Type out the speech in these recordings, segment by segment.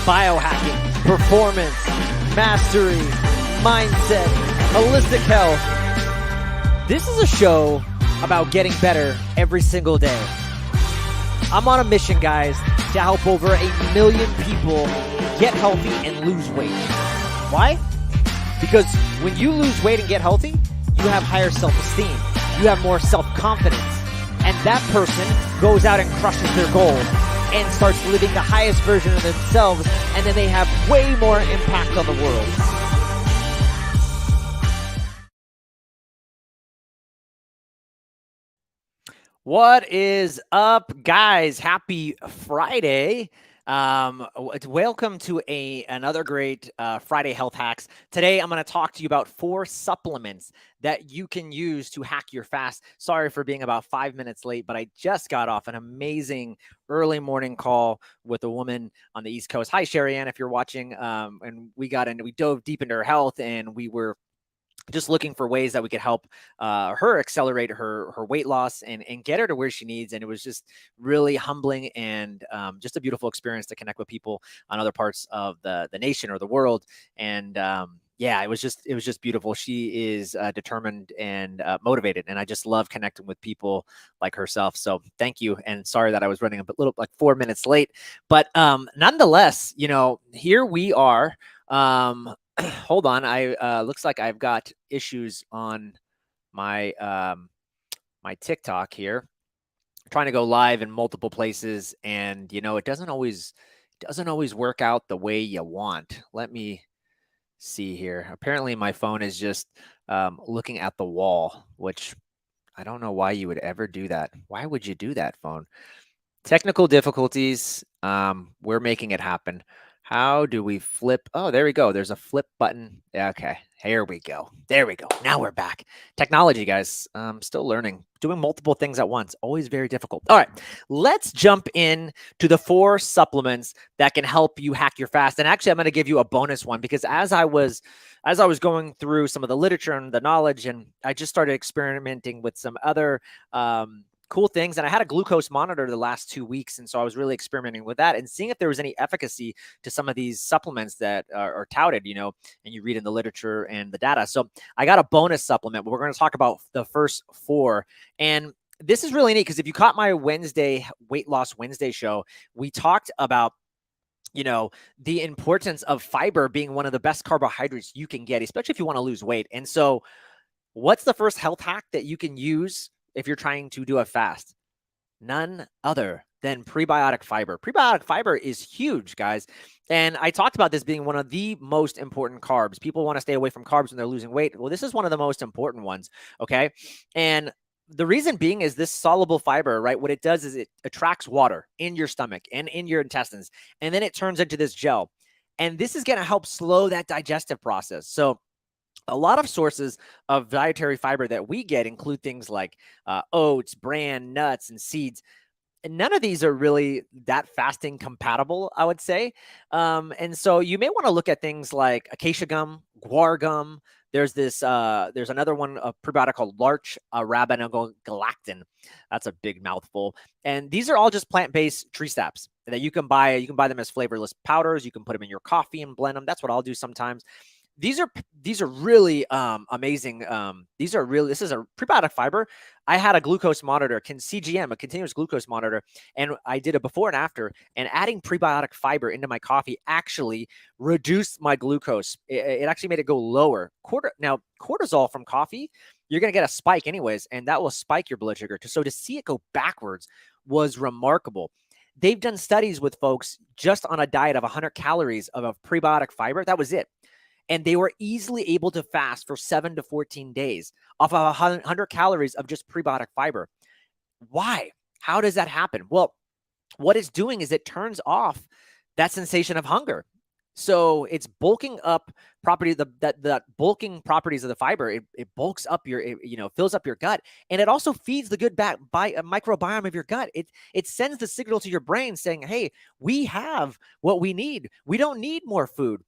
biohacking, performance, mastery, mindset, holistic health. This is a show about getting better every single day. I'm on a mission, guys, to help over 1 million people get healthy and lose weight. Why? Because when you lose weight and get healthy, you have higher self-esteem. You have more self-confidence. And that person goes out and crushes their goal and starts living the highest version of themselves, and then they have way more impact on the world. What is up, guys? Happy Friday. Welcome to another great Friday Health Hacks. Today, I'm going to talk to you about 4 supplements that you can use to hack your fast. Sorry for being about 5 minutes late, but I just got off an amazing early morning call with a woman on the East Coast. Hi, Sherry Ann, if you're watching. And we dove deep into her health, and we were just looking for ways that we could help her accelerate her weight loss and get her to where she needs. And it was just really humbling and just a beautiful experience to connect with people on other parts of the nation or the world. And yeah, it was just beautiful. She is determined and motivated, and I just love connecting with people like herself. So thank you, and sorry that I was running a little like 4 minutes late, but nonetheless, here we are. Hold on. Looks like I've got issues on my my TikTok here. I'm trying to go live in multiple places, and it doesn't always work out the way you want. Let me see here. Apparently my phone is just looking at the wall, which I don't know why you would ever do that. Why would you do that, phone? Technical difficulties. We're making it happen. How do we flip? Oh, there we go. There's a flip button. Okay, here we go. There we go. Now we're back. Technology, guys. Still learning. Doing multiple things at once. Always very difficult. All right, let's jump in to the 4 supplements that can help you hack your fast. And actually, I'm going to give you a bonus one, because as I was going through some of the literature and the knowledge, and I just started experimenting with some other cool things. And I had a glucose monitor the last 2 weeks. And so I was really experimenting with that and seeing if there was any efficacy to some of these supplements that are touted, and you read in the literature and the data. So I got a bonus supplement, but we're going to talk about the first 4. And this is really neat, because if you caught my Wednesday Weight Loss Wednesday show, we talked about the importance of fiber being one of the best carbohydrates you can get, especially if you want to lose weight. And so what's the first health hack that you can use if you're trying to do a fast? None other than prebiotic fiber. Prebiotic fiber is huge, guys. And I talked about this being one of the most important carbs. People want to stay away from carbs when they're losing weight. Well, this is one of the most important ones, okay? And the reason being is this soluble fiber, right? What it does is it attracts water in your stomach and in your intestines, and then it turns into this gel. And this is going to help slow that digestive process. So a lot of sources of dietary fiber that we get include things like oats, bran, nuts, and seeds. And none of these are really that fasting compatible, I would say. And so you may want to look at things like acacia gum, guar gum. There's another one, a prebiotic called Larch arabinogalactin. That's a big mouthful. And these are all just plant-based tree saps that you can buy. You can buy them as flavorless powders. You can put them in your coffee and blend them. That's what I'll do sometimes. These are really amazing. This is a prebiotic fiber. I had a glucose monitor, CGM, a continuous glucose monitor, and I did a before and after, and adding prebiotic fiber into my coffee actually reduced my glucose. It actually made it go lower. Now, cortisol from coffee, you're going to get a spike anyways, and that will spike your blood sugar. So to see it go backwards was remarkable. They've done studies with folks just on a diet of 100 calories of a prebiotic fiber. That was it. And they were easily able to fast for 7 to 14 days off of 100 calories of just prebiotic fiber. Why? How does that happen? Well, what it's doing is it turns off that sensation of hunger. So it's bulking up property, that bulking properties of the fiber. It bulks up fills up your gut, and it also feeds the good microbiome of your gut. It sends the signal to your brain saying, "Hey, we have what we need. We don't need more food.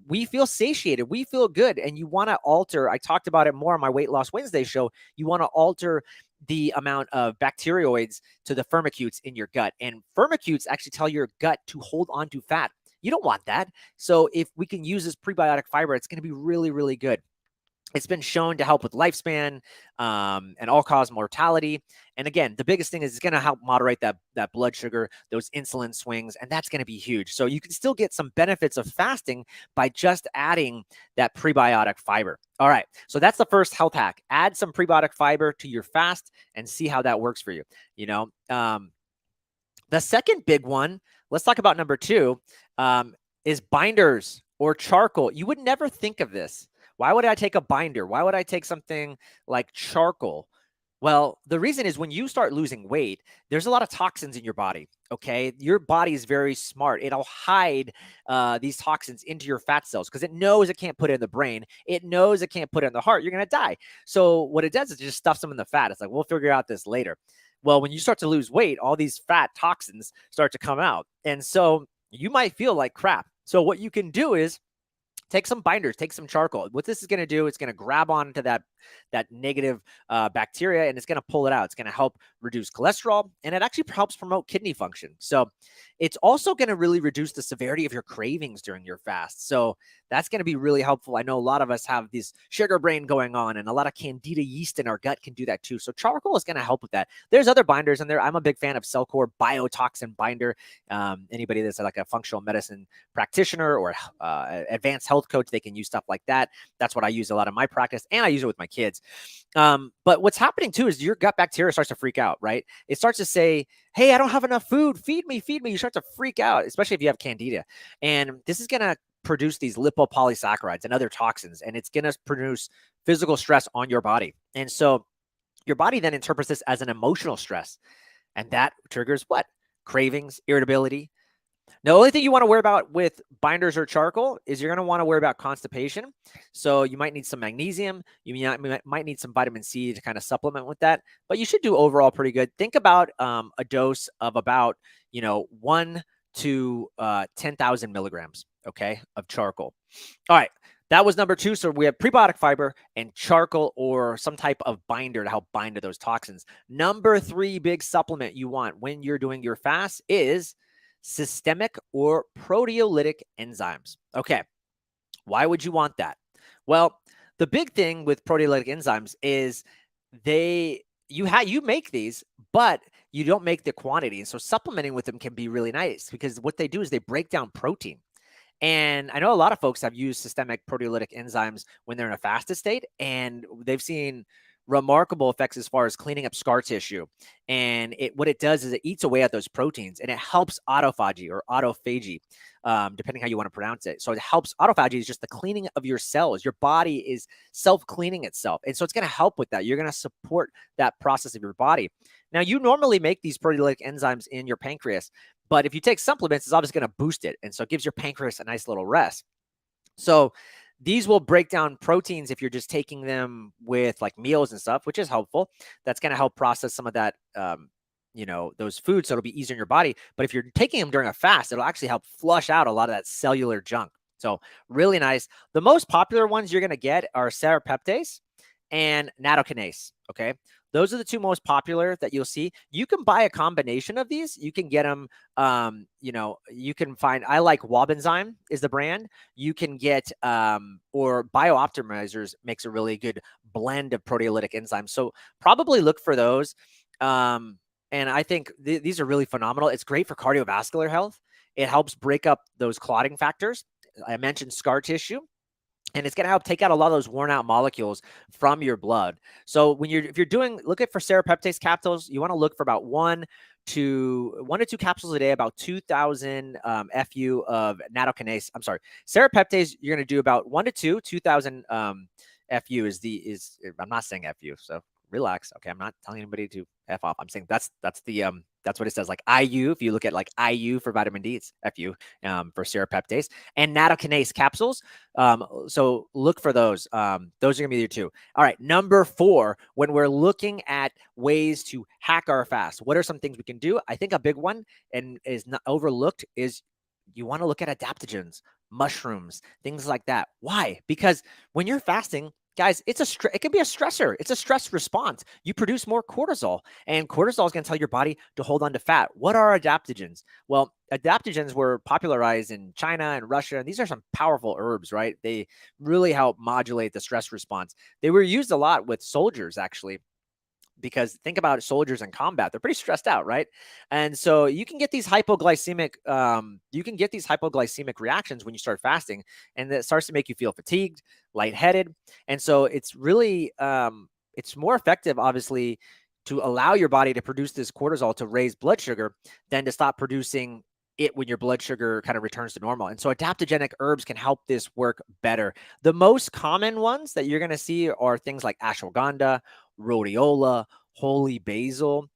We feel satiated. We feel good." And you want to alter. I talked about it more on my Weight Loss Wednesday show. You want to alter the amount of bacteroids to the firmicutes in your gut, and firmicutes actually tell your gut to hold on to fat. You don't want that. So if we can use this prebiotic fiber, it's going to be really, really good. It's been shown to help with lifespan and all-cause mortality. And again, the biggest thing is it's going to help moderate that blood sugar, those insulin swings, and that's going to be huge. So you can still get some benefits of fasting by just adding that prebiotic fiber. All right, so that's the first health hack. Add some prebiotic fiber to your fast and see how that works for you. The second big one, let's talk about number 2, is binders or charcoal. You would never think of this. Why would I take a binder? Why would I take something like charcoal? Well, the reason is when you start losing weight, there's a lot of toxins in your body. Okay. Your body is very smart. It'll hide these toxins into your fat cells because it knows it can't put it in the brain. It knows it can't put it in the heart. You're going to die. So what it does is it just stuffs them in the fat. It's like, we'll figure out this later. Well, when you start to lose weight, all these fat toxins start to come out. And so you might feel like crap. So what you can do is take some binders, take some charcoal. What this is going to do, it's going to grab onto that negative bacteria and it's going to pull it out. It's going to help reduce cholesterol and it actually helps promote kidney function. So it's also going to really reduce the severity of your cravings during your fast. So that's going to be really helpful. I know a lot of us have this sugar brain going on and a lot of candida yeast in our gut can do that too. So charcoal is going to help with that. There's other binders in there. I'm a big fan of Cellcore Biotoxin Binder. Anybody that's like a functional medicine practitioner or advanced health coach, they can use stuff like that. That's what I use a lot in my practice and I use it with my kids. But what's happening too is your gut bacteria starts to freak out, right? It starts to say, hey, I don't have enough food. Feed me, feed me. You start to freak out, especially if you have candida. And this is going to produce these lipopolysaccharides and other toxins, and it's going to produce physical stress on your body. And so your body then interprets this as an emotional stress. And that triggers what? Cravings, irritability. The only thing you want to worry about with binders or charcoal is you're going to want to worry about constipation. So you might need some magnesium. You might need some vitamin C to kind of supplement with that. But you should do overall pretty good. Think about a dose of about 1 to 10,000 milligrams, okay, of charcoal. All right. That was number 2. So we have prebiotic fiber and charcoal or some type of binder to help bind to those toxins. Number 3 big supplement you want when you're doing your fast is systemic or proteolytic enzymes. Okay. Why would you want that? Well, the big thing with proteolytic enzymes is you make these, but you don't make the quantity. And so supplementing with them can be really nice because what they do is they break down protein. And I know a lot of folks have used systemic proteolytic enzymes when they're in a fasted state, and they've seen remarkable effects as far as cleaning up scar tissue. And what it does is it eats away at those proteins and it helps autophagy or autophagy, depending how you want to pronounce it. So it helps autophagy is just the cleaning of your cells. Your body is self-cleaning itself. And so it's going to help with that. You're going to support that process of your body. Now, you normally make these proteolytic enzymes in your pancreas, but if you take supplements, it's obviously going to boost it. And so it gives your pancreas a nice little rest. So these will break down proteins if you're just taking them with like meals and stuff, which is helpful. That's going to help process some of that, those foods. So it'll be easier in your body. But if you're taking them during a fast, it'll actually help flush out a lot of that cellular junk. So really nice. The most popular ones you're going to get are serrapeptase and nattokinase. Okay. Those are the 2 most popular that you'll see. You can buy a combination of these. You can get them, you can find, I like Wabenzyme is the brand. You can get, or BioOptimizers makes a really good blend of proteolytic enzymes. So probably look for those. And I think these are really phenomenal. It's great for cardiovascular health. It helps break up those clotting factors. I mentioned scar tissue. And it's going to help take out a lot of those worn out molecules from your blood. So if you're look for serrapeptase capsules, you want to look for about 1 to 2 capsules a day, about 2,000 FU of nattokinase. I'm sorry, serrapeptase. You're going to do about 1 to 2,000 FU is I'm not saying FU, so relax. Okay, I'm not telling anybody to F off. I'm saying that's what it says, like IU. If you look at like IU for vitamin D, it's FU for serrapeptase and nattokinase capsules. So look for those. Those are gonna be your 2. All right, number 4, when we're looking at ways to hack our fast, what are some things we can do? I think a big one and is not overlooked is you want to look at adaptogens, mushrooms, things like that. Why? Because when you're fasting, Guys, it can be a stressor. It's a stress response. You produce more cortisol, and cortisol is going to tell your body to hold on to fat. What are adaptogens? Well, adaptogens were popularized in China and Russia, and these are some powerful herbs, right? They really help modulate the stress response. They were used a lot with soldiers, actually, because think about soldiers in combat, they're pretty stressed out, right? And so you can get these hypoglycemic reactions when you start fasting, and that starts to make you feel fatigued, lightheaded. And so it's more effective, obviously, to allow your body to produce this cortisol to raise blood sugar than to stop producing it when your blood sugar kind of returns to normal. And so adaptogenic herbs can help this work better. The most common ones that you're going to see are things like ashwagandha, rhodiola, holy basil,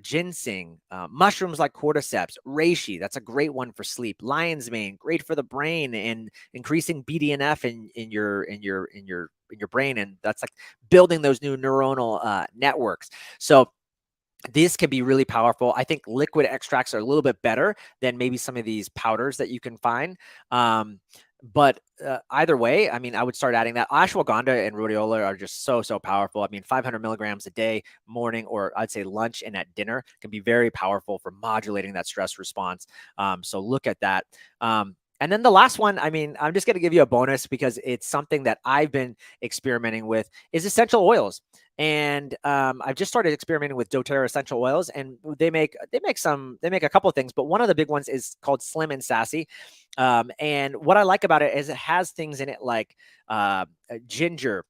ginseng, mushrooms like cordyceps, reishi. That's a great one for sleep. Lion's mane, great for the brain and increasing BDNF in your brain, and that's like building those new neuronal networks. So these can be really powerful. I think liquid extracts are a little bit better than maybe some of these powders that you can find. But either way, I mean, I would start adding that. Ashwagandha and rhodiola are just so powerful. I mean, 500 milligrams a day, morning, or I'd say lunch and at dinner can be very powerful for modulating that stress response. So look at that. And then the last one, I mean, I'm just going to give you a bonus because it's something that I've been experimenting with, is essential oils. And I've just started experimenting with doTERRA essential oils, and they make a couple of things, but one of the big ones is called Slim and Sassy. And what I like about it is it has things in it like ginger,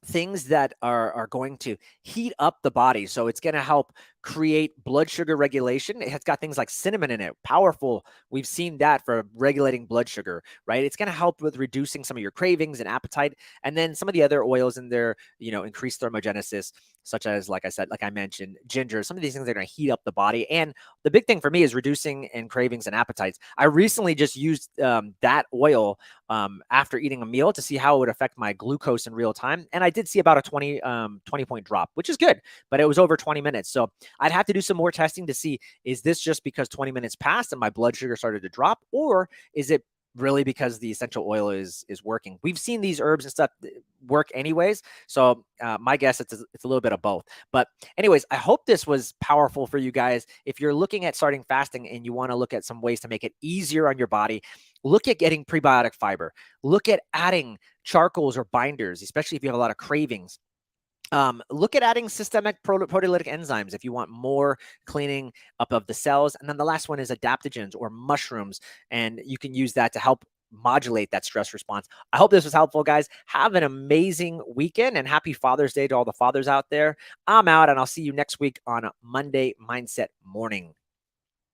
things that are going to heat up the body. So it's going to help create blood sugar regulation. It has got things like cinnamon in it, powerful. We've seen that for regulating blood sugar, right? It's going to help with reducing some of your cravings and appetite. And then some of the other oils in there, increase thermogenesis, such as, like I said, like I mentioned, ginger. Some of these things are going to heat up the body. And the big thing for me is reducing and cravings and appetites. I recently just used that oil after eating a meal to see how it would affect my glucose in real time. And I did see about a 20 point drop, which is good, but it was over 20 minutes. So I'd have to do some more testing to see, is this just because 20 minutes passed and my blood sugar started to drop, or is it really because the essential oil is working? We've seen these herbs and stuff work anyways. So my guess, it's a little bit of both. But anyways, I hope this was powerful for you guys. If you're looking at starting fasting and you want to look at some ways to make it easier on your body, look at getting prebiotic fiber. Look at adding charcoals or binders, especially if you have a lot of cravings. Look at adding systemic proteolytic enzymes if you want more cleaning up of the cells. And then the last one is adaptogens or mushrooms, and you can use that to help modulate that stress response. I hope this was helpful, guys. Have an amazing weekend, and happy Father's Day to all the fathers out there. I'm out, and I'll see you next week on Monday Mindset Morning.